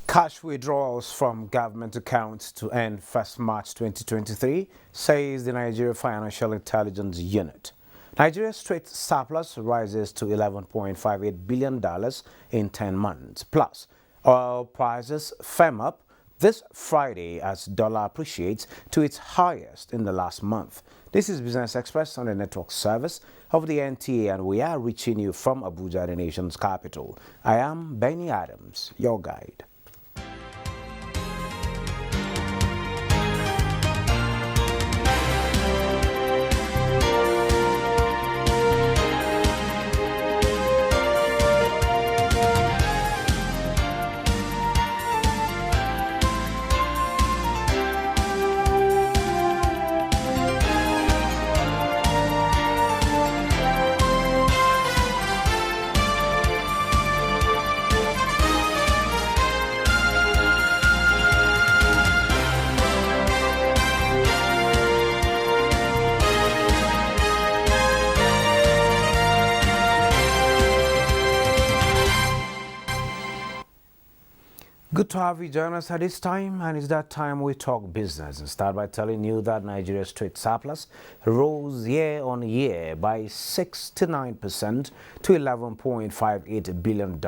Cash withdrawals from government accounts to end 1st March 2023, says the Nigeria Financial Intelligence Unit. Nigeria's trade surplus rises to $11.58 billion in 10 months. Plus, oil prices firm up this Friday as dollar appreciates to its highest in the last month. This is Business Express on the network service of the NTA, and we are reaching you from Abuja, the nation's capital. I am Benny Adams, your guide. Good to have you join us at this time, and it's that time we talk business and start by telling you that Nigeria's trade surplus rose year on year by 69% to $11.58 billion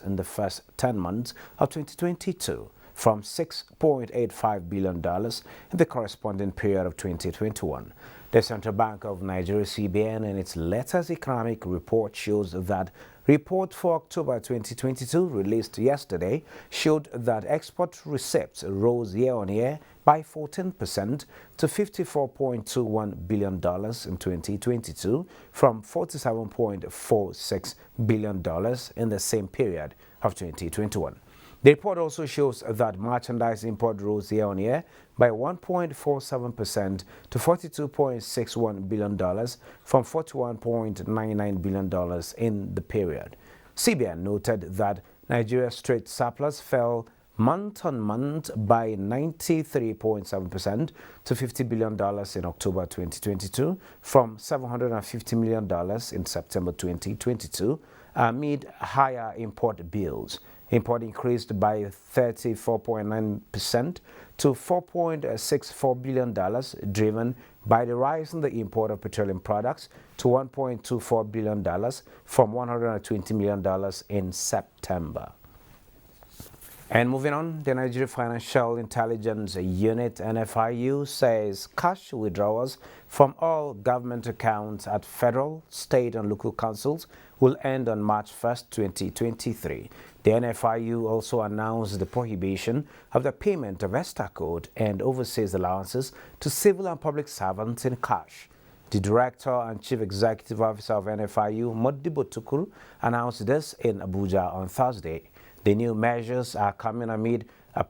in the first 10 months of 2022 from $6.85 billion in the corresponding period of 2021. The Central Bank of Nigeria (CBN) in its latest economic report shows that report for October 2022 released yesterday showed that export receipts rose year on year by 14% to $54.21 billion in 2022 from $47.46 billion in the same period of 2021. The report also shows that merchandise import rose year on year by 1.47% to $42.61 billion from $41.99 billion in the period. CBN noted that Nigeria's trade surplus fell month on month by 93.7% to $50 billion in October 2022 from $750 million in September 2022 amid higher import bills. Import increased by 34.9% to $4.64 billion, driven by the rise in the import of petroleum products to $1.24 billion from $120 million in September. And moving on, the Nigeria Financial Intelligence Unit (NFIU) says cash withdrawals from all government accounts at federal, state, and local councils will end on March 1st, 2023. The NFIU also announced the prohibition of the payment of ESTA code and overseas allowances to civil and public servants in cash. The Director and Chief Executive Officer of NFIU, Modibo Tukuru, announced this in Abuja on Thursday. The new measures are coming amid a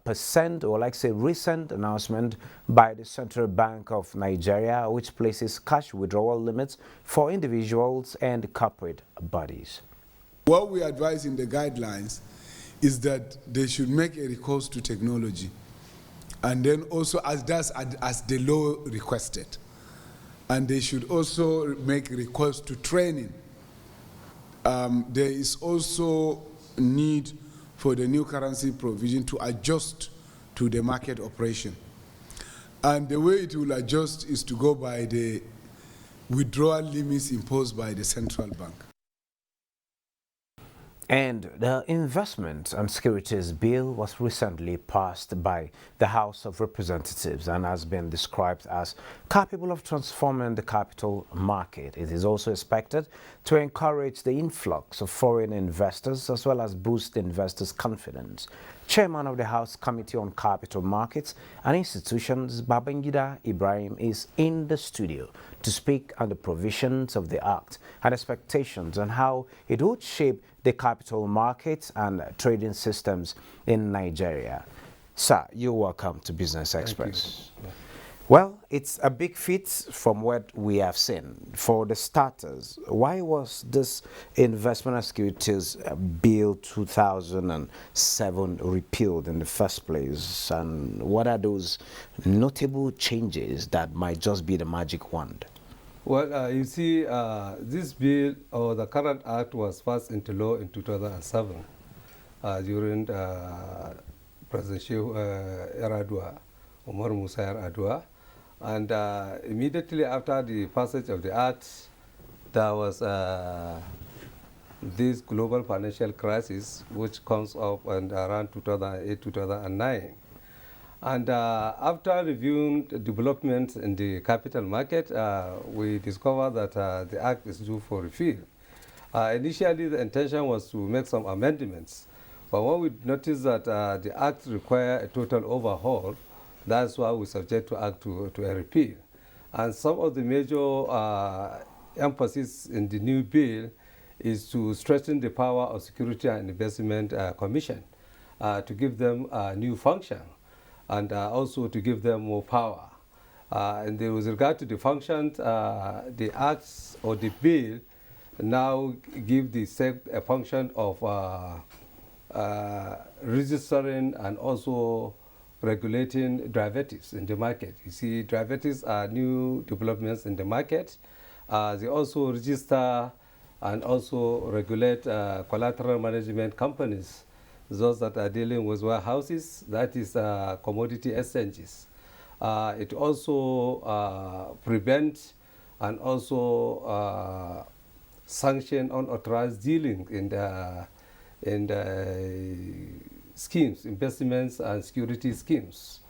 recent announcement by the Central Bank of Nigeria, which places cash withdrawal limits for individuals and corporate bodies. What we advise in the guidelines is that they should make a recourse to technology, and then also as the law requested. And they should also make recourse to training. There is also need for the new currency provision to adjust to the market operation. And the way it will adjust is to go by the withdrawal limits imposed by the central bank. And the Investment and Securities Bill was recently passed by the House of Representatives and has been described as capable of transforming the capital market. It is also expected to encourage the influx of foreign investors as well as boost investors' confidence. Chairman of the House Committee on Capital Markets and Institutions, Babangida Ibrahim, is in the studio to speak on the provisions of the Act and expectations on how it would shape the capital markets and trading systems in Nigeria. Sir, you're welcome to Business Express. Well, it's a big feat from what we have seen. For the starters, why was this Investment and Securities Bill 2007 repealed in the first place? And what are those notable changes that might just be the magic wand? Well, you see, this bill, or the current act, was passed into law in 2007 during President Shehu Yar'Adua, Umar Musa Yar'Adua. And immediately after the passage of the act, there was this global financial crisis, which comes up around 2008, 2009. And after reviewing the developments in the capital market, we discovered that the act is due for repeal. Initially, the intention was to make some amendments, but when we noticed that the act required a total overhaul, that's why we subject the act to a repeal. And some of the major emphasis in the new bill is to strengthen the power of Security and Investment Commission, to give them a new function, and also to give them more power. And with regard to the functions, the acts or the bill now give the SEC a function of registering and also regulating derivatives in the market. You see, derivatives are new developments in the market. They also register and also regulate collateral management companies, those that are dealing with warehouses, that is commodity exchanges. It also prevents and also sanction unauthorized dealing in the schemes, investments and security schemes.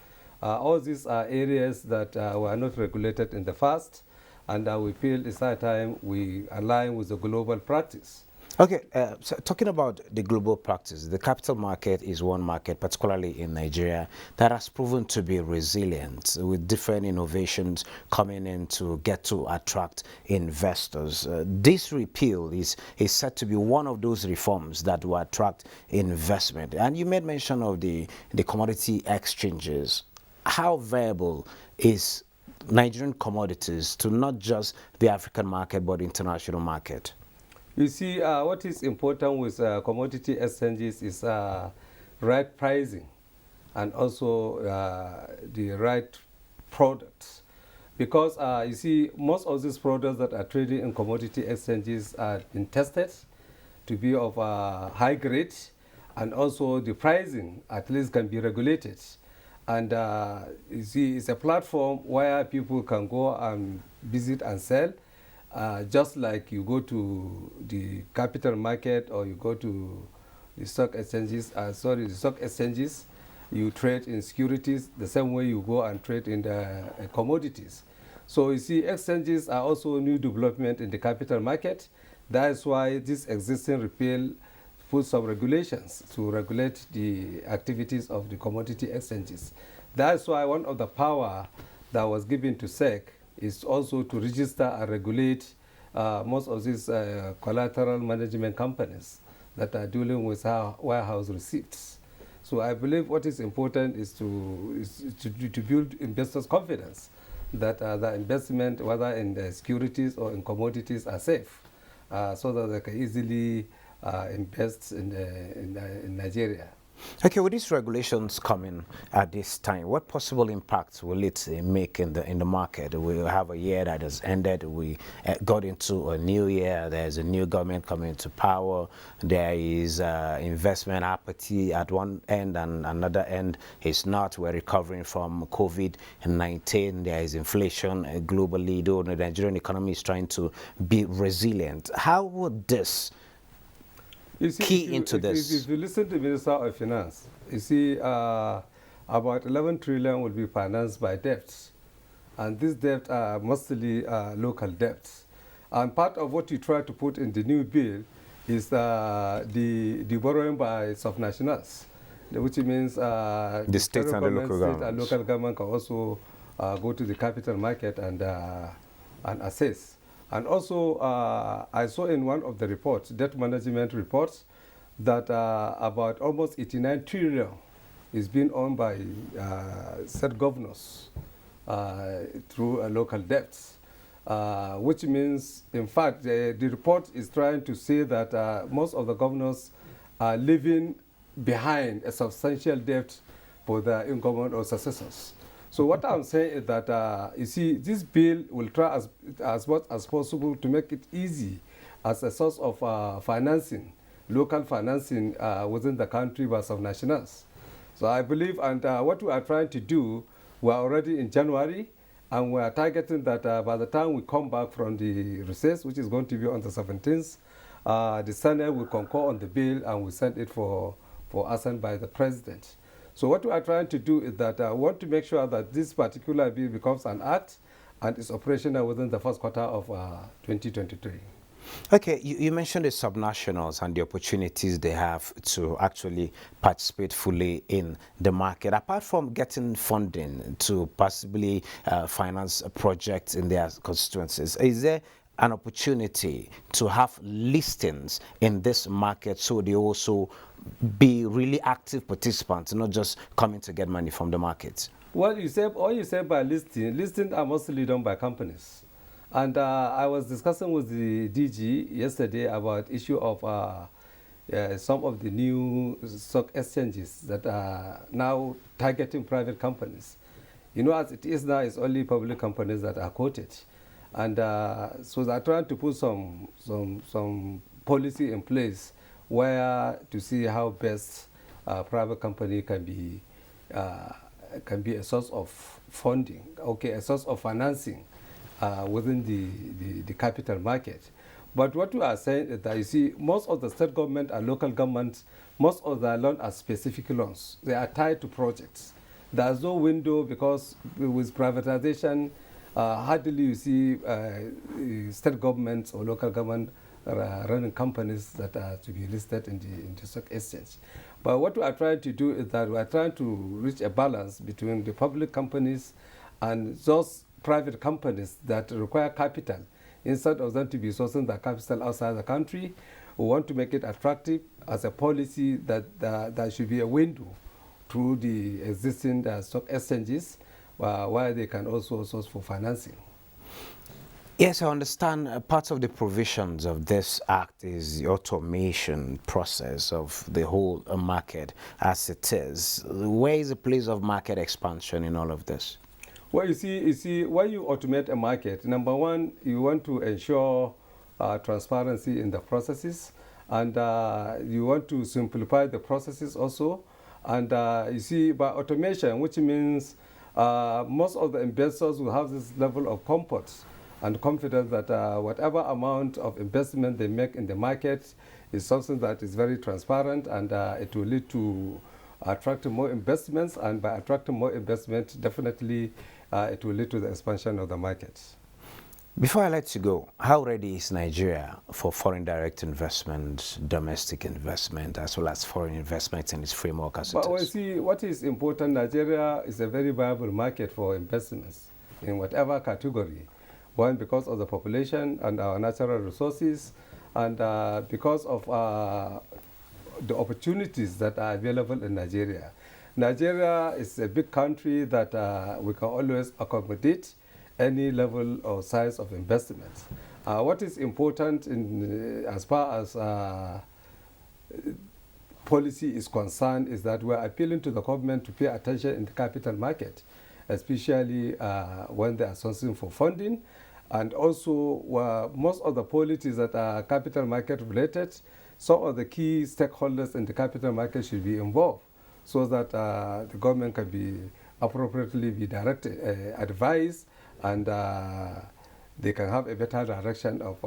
All these are areas that were not regulated in the past, and we feel it's high time we align with the global practice. Okay, so talking about the global practice, the capital market is one market, particularly in Nigeria, that has proven to be resilient with different innovations coming in to get to attract investors. This repeal is said to be one of those reforms that will attract investment. And you made mention of the commodity exchanges. How viable is Nigerian commodities to not just the African market but the international market? You see, what is important with commodity exchanges is right pricing and also the right products. Because you see, most of these products that are traded in commodity exchanges are been tested to be of high grade, and also the pricing at least can be regulated. And you see, it's a platform where people can go and visit and sell. Just like you go to the capital market or you go to the stock exchanges, you trade in securities the same way you go and trade in the commodities. So you see, exchanges are also a new development in the capital market. That's why this existing repeal puts some regulations to regulate the activities of the commodity exchanges. That's why one of the power that was given to SEC is also to register and regulate most of these collateral management companies that are dealing with warehouse receipts. So I believe what is important is to build investors' confidence that the investment, whether in the securities or in commodities, are safe, so that they can easily invest in Nigeria. Okay, with these regulations coming at this time, what possible impact will it make in the market? We have a year that has ended. We got into a new year. There's a new government coming into power. There is investment apathy at one end, and another end is not. We're recovering from COVID-19. There is inflation globally, though the Nigerian economy is trying to be resilient. How would this key into this? If you listen to the Minister of Finance, you see about 11 trillion will be financed by debts. And these debts are mostly local debts. And part of what you try to put in the new bill is the borrowing by subnationals, which means the state and the local government. And local government can also go to the capital market and assess. And also, I saw in one of the reports, debt management reports, that about almost 89 trillion is being owned by state governors through local debts, which means, in fact, the report is trying to say that most of the governors are leaving behind a substantial debt for their incumbent or successors. So what I'm saying is that, you see, this bill will try as much as possible to make it easy as a source of financing, local financing within the country by subnationals. So I believe, and what we are trying to do, we are already in January, and we are targeting that by the time we come back from the recess, which is going to be on the 17th, the Senate will concur on the bill and we send it for assent by the President. So what we are trying to do is that we want to make sure that this particular bill becomes an act and is operational within the first quarter of 2023. Okay, you mentioned the subnationals and the opportunities they have to actually participate fully in the market. Apart from getting funding to possibly finance projects in their constituencies, is there an opportunity to have listings in this market so they also be really active participants, not just coming to get money from the market? Well, all you say by listings are mostly done by companies. And I was discussing with the DG yesterday about issue of some of the new stock exchanges that are now targeting private companies. You know, as it is now, it's only public companies that are quoted. And so they're trying to put some policy in place where to see how best private company can be a source of funding, okay, a source of financing within the capital market. But what we are saying is that, you see, most of the state government and local governments, most of their loans are specific loans. They are tied to projects. There's no window because with privatization, hardly you see state governments or local government running companies that are to be listed in the stock exchange. But what we are trying to do is that we are trying to reach a balance between the public companies and those private companies that require capital. Instead of them to be sourcing the capital outside the country, we want to make it attractive as a policy that there should be a window through the existing stock exchanges where they can also source for financing. Yes, I understand part of the provisions of this act is the automation process of the whole market as it is. Where is the place of market expansion in all of this? Well, you see, when you automate a market, number one, you want to ensure transparency in the processes, and you want to simplify the processes also. And you see, by automation, which means most of the investors will have this level of comfort and confidence that whatever amount of investment they make in the market is something that is very transparent, and it will lead to attracting more investments, and by attracting more investment, definitely it will lead to the expansion of the market. Before I let you go, how ready is Nigeria for foreign direct investment, domestic investment, as well as foreign investment in its framework as it is? Well, see, what is important, Nigeria is a very viable market for investments in whatever category. One, because of the population and our natural resources, and because of the opportunities that are available in Nigeria. Nigeria is a big country that we can always accommodate any level or size of investments. What is important as far as policy is concerned is that we're appealing to the government to pay attention in the capital market, especially when they are sourcing for funding. And also, most of the policies that are capital market related, some of the key stakeholders in the capital market should be involved so that the government can be appropriately be directed, advised, and they can have a better direction of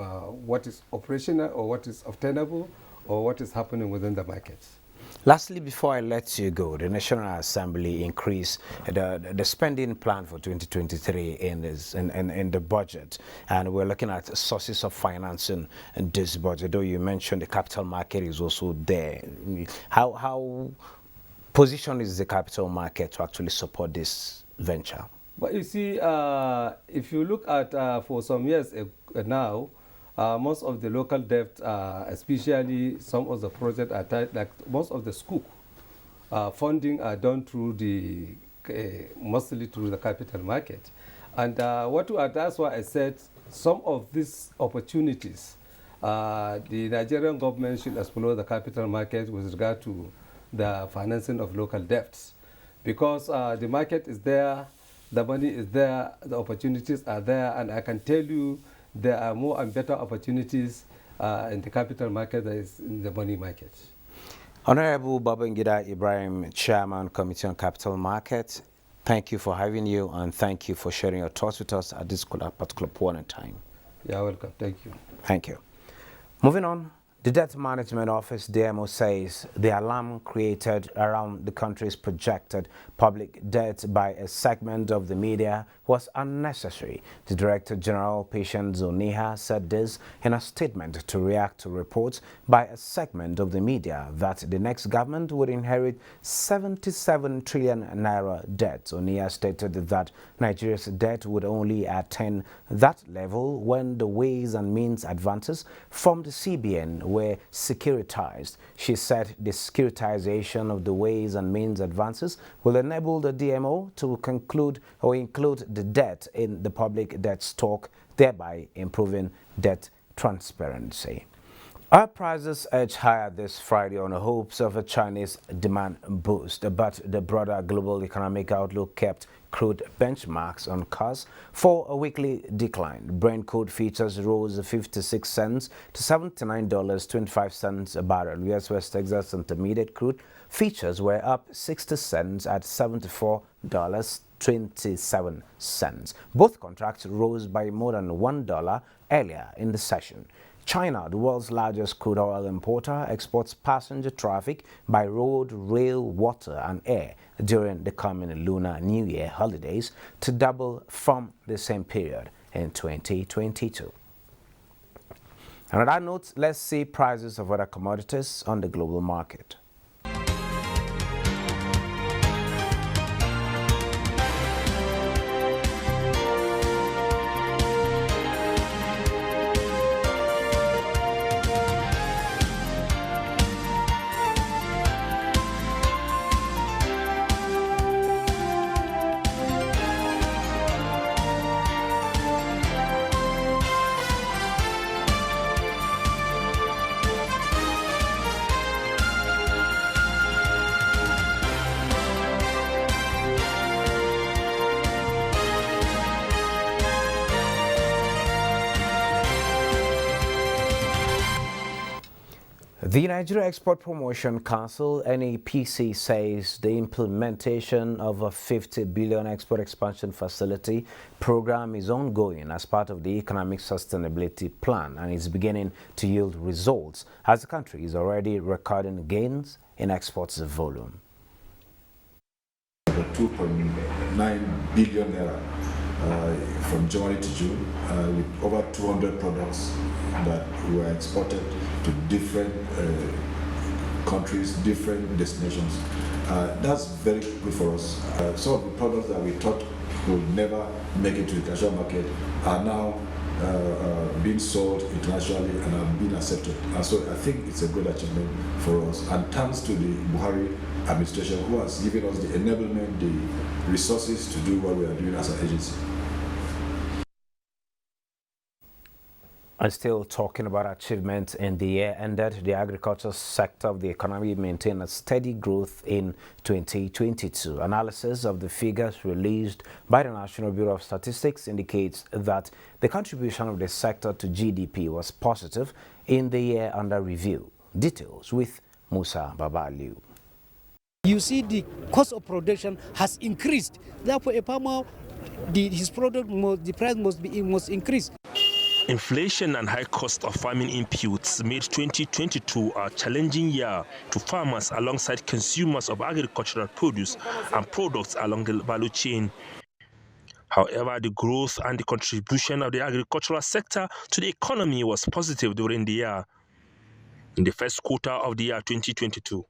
what is operational or what is obtainable or what is happening within the market. Lastly, before I let you go, the National Assembly increased the spending plan for 2023 in the budget, and we're looking at sources of financing in this budget. Though you mentioned the capital market is also there, how positioned is the capital market to actually support this venture? But you see, if you look at for some years now, most of the local debt, especially some of the projects are tied, like most of the school funding are done through mostly through the capital market. And that's why I said some of these opportunities, the Nigerian government should explore the capital market with regard to the financing of local debts. Because the market is there, the money is there, the opportunities are there, and I can tell you there are more and better opportunities in the capital market than is in the money market. Honorable Babangida Ibrahim, Chairman, Committee on Capital Markets, thank you for having you and thank you for sharing your thoughts with us at this particular point in time. You're welcome. Thank you. Thank you. Moving on, the Debt Management Office, DMO, says the alarm created around the country's projected public debt by a segment of the media was unnecessary. The Director General, Patient Zoniha, said this in a statement to react to reports by a segment of the media that the next government would inherit 77 trillion naira debt. Zoniha stated that Nigeria's debt would only attain that level when the ways and means advances from the CBN were securitized. She said the securitization of the ways and means advances will enable the DMO to conclude or include the debt in the public debt stock, thereby improving debt transparency. Oil prices edged higher this Friday on the hopes of a Chinese demand boost, but the broader global economic outlook kept crude benchmarks on course for a weekly decline. Brent crude futures rose 56 cents to $79.25 a barrel. US West Texas Intermediate crude futures were up 60 cents at $74.27. Both contracts rose by more than $1 earlier in the session. China, the world's largest crude oil importer, exports passenger traffic by road, rail, water and air during the coming Lunar New Year holidays to double from the same period in 2022. On that note, let's see prices of other commodities on the global market. The Nigeria Export Promotion Council, NEPC, says the implementation of a 50 billion export expansion facility program is ongoing as part of the economic sustainability plan and is beginning to yield results as the country is already recording gains in exports volume. 2.9 billion naira from January to June, with over 200 products that were exported to different countries, different destinations. That's very good for us. Some of the products that we thought would never make it to the international market are now being sold internationally and are being accepted. And so I think it's a good achievement for us. And thanks to the Buhari administration, who has given us the enablement, the resources to do what we are doing as an agency. And still talking about achievements in the year ended, the agriculture sector of the economy maintained a steady growth in 2022. Analysis of the figures released by the National Bureau of Statistics indicates that the contribution of the sector to GDP was positive in the year under review. Details with Musa Babaliu. You see, the cost of production has increased. Therefore, a farmer, his product, the price must increase. Inflation and high cost of farming inputs made 2022 a challenging year to farmers alongside consumers of agricultural produce and products along the value chain. However, the growth and the contribution of the agricultural sector to the economy was positive during the year. In the first quarter of the year 2022,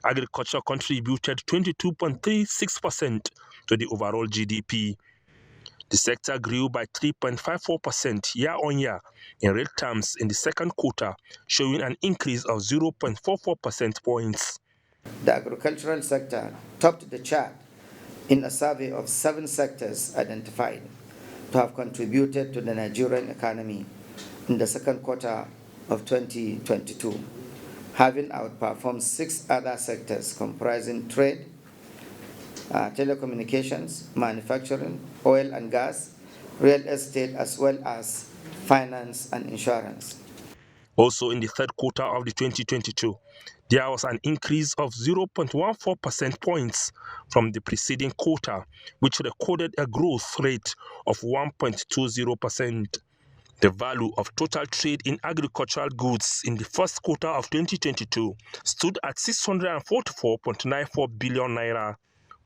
agriculture contributed 22.36% to the overall GDP. The sector grew by 3.54% year-on-year in real terms in the second quarter, showing an increase of 0.44 percentage points. The agricultural sector topped the chart in a survey of 7 sectors identified to have contributed to the Nigerian economy in the second quarter of 2022, having outperformed 6 other sectors comprising trade, telecommunications, manufacturing, oil and gas, real estate, as well as finance and insurance. Also in the third quarter of the 2022, There was an increase of 0.14 percent points from the preceding quarter, which recorded a growth rate of 1.20%. The value of total trade in agricultural goods in the first quarter of 2022 stood at 644.94 billion naira.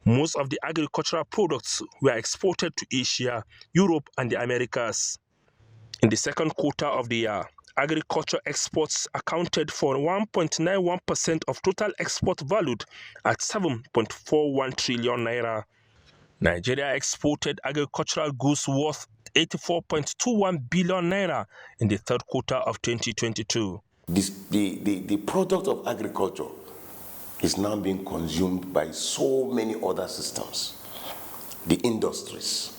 Most of the agricultural products were exported to Asia, Europe, and the Americas. In the second quarter of the year, agriculture exports accounted for 1.91% of total export valued at 7.41 trillion naira. Nigeria exported agricultural goods worth 84.21 billion naira in the third quarter of 2022. The product of agriculture is now being consumed by so many other systems. The industries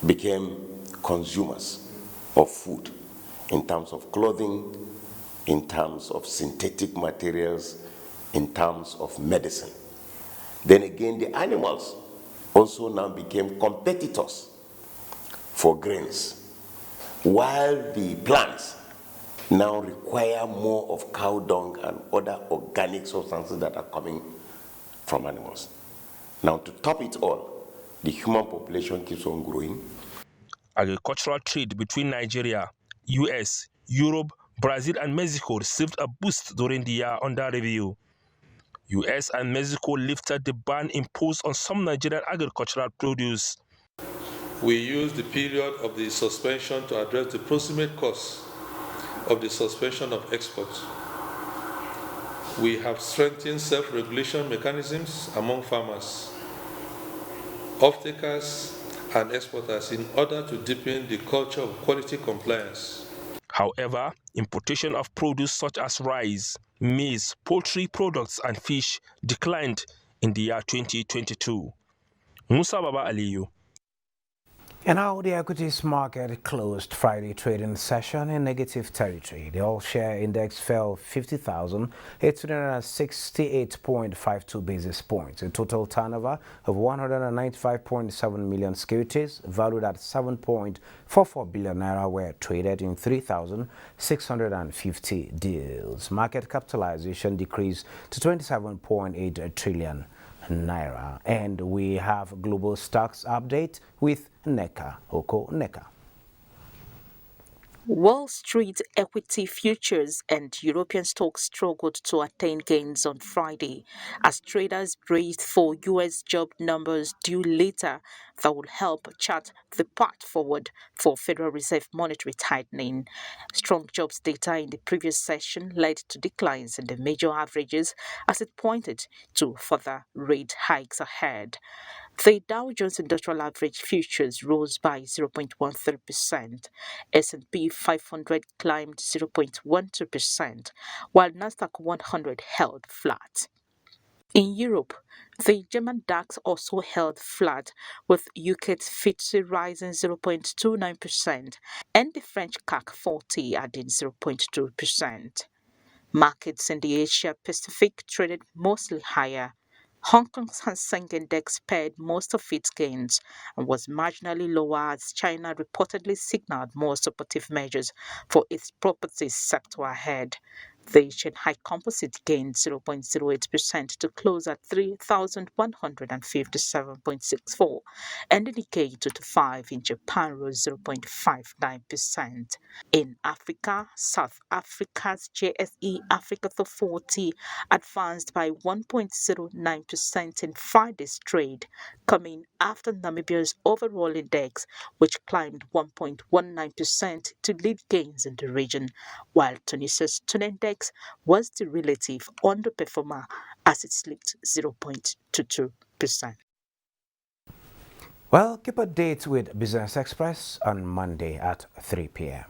became consumers of food in terms of clothing, in terms of synthetic materials, in terms of medicine. Then again, the animals also now became competitors for grains, while the plants now require more of cow dung and other organic substances that are coming from animals. Now, to top it all, the human population keeps on growing. Agricultural trade between Nigeria, US, Europe, Brazil, and Mexico received a boost during the year under review. US and Mexico lifted the ban imposed on some Nigerian agricultural produce. We used the period of the suspension to address the proximate cause of the suspension of exports. We have strengthened self-regulation mechanisms among farmers, off-takers, and exporters in order to deepen the culture of quality compliance. However, importation of produce such as rice, maize, poultry products, and fish declined in the year 2022. Musa Baba Aliyu. And now the equities market closed Friday trading session in negative territory. The all-share index fell 50,868.52 basis points. A total turnover of 195.7 million securities valued at 7.44 billion naira were traded in 3,650 deals. Market capitalization decreased to 27.8 trillion naira. And we have global stocks update with Neka Oko Neka. Wall Street equity futures and European stocks struggled to attain gains on Friday as traders braced for U.S. job numbers due later that will help chart the path forward for Federal Reserve monetary tightening. Strong jobs data in the previous session led to declines in the major averages as it pointed to further rate hikes ahead. The Dow Jones Industrial Average futures rose by 0.13%. S&P 500 climbed 0.12%, while Nasdaq 100 held flat. In Europe, the German DAX also held flat, with UK's FTSE rising 0.29% and the French CAC 40 adding 0.2%. Markets in the Asia Pacific traded mostly higher. Hong Kong's Hang Seng Index spared most of its gains and was marginally lower as China reportedly signaled more supportive measures for its property sector ahead. The Shanghai Composite gained 0.08% to close at 3,157.64, and the Nikkei 225 in Japan rose 0.59%. In Africa, South Africa's JSE Africa 40 advanced by 1.09% in Friday's trade, coming after Namibia's overall index, which climbed 1.19% to lead gains in the region, while Tunisia's Tune index was the relative underperformer as it slipped 0.22%. Well, keep a date with Business Express on Monday at 3 p.m.